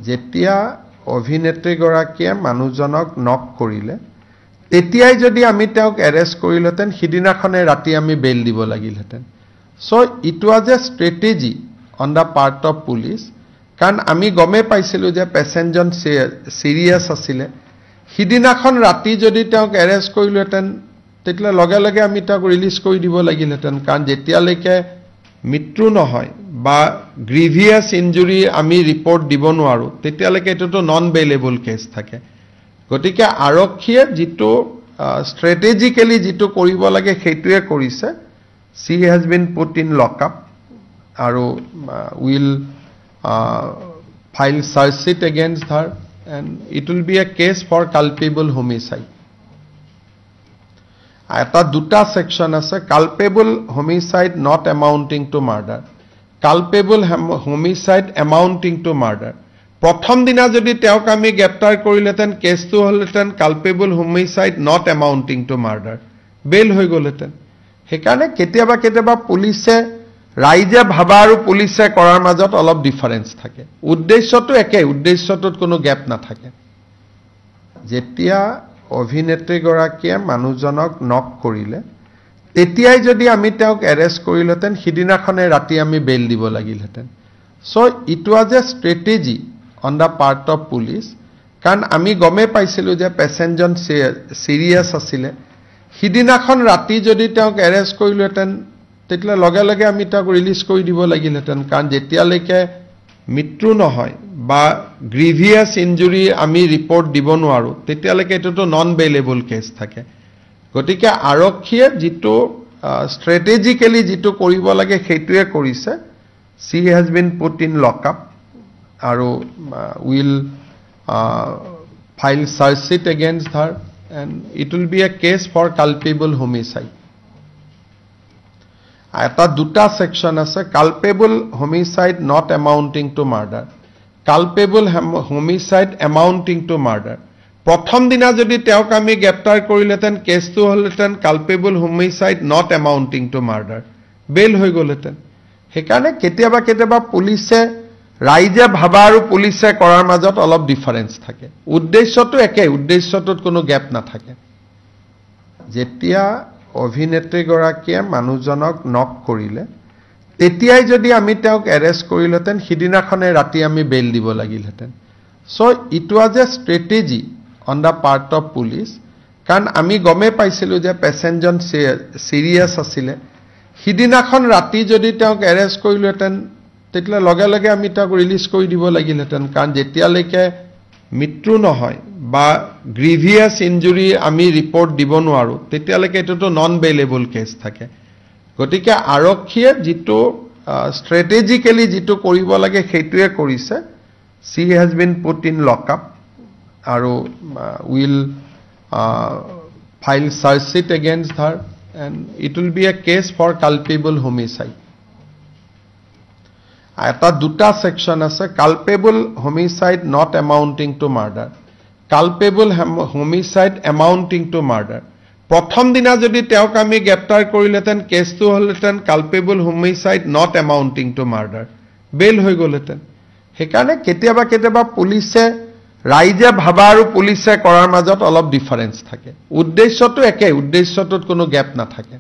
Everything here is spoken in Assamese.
যেতিয়া অভিনেত্ৰীগৰাকীয়ে মানুহজনক নক কৰিলে তেতিয়াই যদি আমি তেওঁক এৰেষ্ট কৰিলেতেন সিদিনাখনে ৰাতি আমি বেল দিব লাগিলহেঁতেন so it was a strategy on the part of police কাৰণ আমি গমে পাইছিলো যে পেচেঞ্জন সিৰিয়াস আছিল সিদিনাখন ৰাতি যদি তেওঁক এৰেষ্ট কৰিলেতেন তেতিয়া লগে লগে আমি তেওঁক ৰিলিজ কৰি দিব লাগিলহেঁতেন কাৰণ যেতিয়ালৈকে মৃত্যু নহয় বা গ্ৰিভিয়াস ইনজুৰি আমি ৰিপৰ্ট দিব নোৱাৰো তেতিয়ালৈকে এটোটো নন বেইলেবল কেছ থাকে গতিকে আৰক্ষীয়ে যেটো স্ট্ৰেটেজিক্যালি যেটো কৰিব লাগে সেইটোৱে কৰিছে she has been put in lockup আৰু will file search sheet against her and it will be a case for culpable homicide এটা দুটা সেকশন আছে culpable homicide not amounting to murder culpable homicide amounting to murder প্ৰথম দিনা যদি তেওঁক আমি গ্ৰেপ্তাৰ কৰিলেতেন কেছটো হলতেন culpable homicide not amounting to murder বেল হৈ গলতেন হেকাৰণে কেতিয়াবা পুলিচে ৰাইজে ভাবা আৰু পুলিচে কৰাৰ মাজত অলপ ডিফাৰেন্স থাকে উদ্দেশ্যটো একে উদ্দেশ্যটোত কোনো গ্যাপ না থাকে যেতিয়া অভিনেত্ৰীগৰাকীয়ে মানুহজনক নক কৰিলে তেতিয়াই যদি আমি তেওঁক এৰেষ্ট কৰিলেতেন সিদিনাখনে ৰাতি আমি বেল দিব লাগিলহেঁতেন so it was a strategy on the part of police কাৰণ আমি গমে পাইছিলো যে পেচেঞ্জন সিৰিয়াস আছিল সিদিনাখন ৰাতি যদি তেওঁক এৰেষ্ট কৰিলেতেন তেতিয়া লগে লগে আমি তেওঁক ৰিলিজ কৰি দিব লাগিলহেঁতেন কাৰণ যেতিয়ালৈকে মৃত্যু নহয় বা গ্ৰিভিয়াস ইনজুৰি আমি ৰিপৰ্ট দিব নোৱাৰো তেতিয়ালৈকে এটোটো নন বেইলেবল কেছ থাকে গতিকে আৰক্ষীয়ে যেটো স্ট্ৰেটেজিক্যালি যেটো কৰিব লাগে সেইটোৱে কৰিছে she has been put in lockup আৰু will file search sheet against her and it will be a case for culpable homicide এটা দুটা সেকশন আছে culpable homicide not amounting to murder culpable homicide amounting to murder প্ৰথম দিনা যদি তেওঁক আমি গ্ৰেপ্তাৰ কৰিলেতেন কেছটো হলতেন culpable homicide not amounting to murder বেল হৈ গলতেন হেকাৰণে কেতিয়াবা পুলিচে ৰাইজে ভাবা আৰু পুলিচে কৰাৰ মাজত অলপ ডিফাৰেন্স থাকে উদ্দেশ্যটো একে উদ্দেশ্যটোত কোনো গ্যাপ না থাকে যেতিয়া অভিনেত্ৰীগৰাকীয়ে মানুহজনক নক কৰিলে তেতিয়াই যদি আমি তেওঁক এৰেষ্ট কৰিলেতেন সিদিনাখনে ৰাতি আমি বেল দিব লাগিলহেঁতেন so it was a strategy on the part of police কাৰণ আমি গমে পাইছিলো যে পেচেঞ্জন সিৰিয়াস আছিল সিদিনাখন ৰাতি যদি তেওঁক এৰেষ্ট কৰিলেতেন তেতিয়া লগে লগে আমি তেওঁক ৰিলিজ কৰি দিব লাগিলহেঁতেন কাৰণ যেতিয়ালৈকে মৃত্যু নহয় বা গ্ৰিভিয়াস ইনজুৰি আমি ৰিপৰ্ট দিব নোৱাৰো তেতিয়ালৈকে এটোটো নন বেইলেবল কেছ থাকে গতিকে আৰক্ষীয়ে যেটো স্ট্ৰেটেজিক্যালি যেটো কৰিব লাগে সেইটোৱে কৰিছে she has been put in lockup আৰু will file search sheet against her and it will be a case for culpable homicide এটা দুটা সেকশন আছে culpable homicide not amounting to murder culpable homicide amounting to murder প্ৰথম দিনা যদি তেওঁক আমি গ্ৰেপ্তাৰ কৰিলেতেন কেছটো হলতেন culpable homicide not amounting to murder বেল হৈ গলতেন হেকাৰণে কেতিয়াবা পুলিচে ৰাইজে ভাবা আৰু পুলিচে কৰাৰ মাজত অলপ ডিফাৰেন্স থাকে উদ্দেশ্যটো একে উদ্দেশ্যটোত কোনো গ্যাপ না থাকে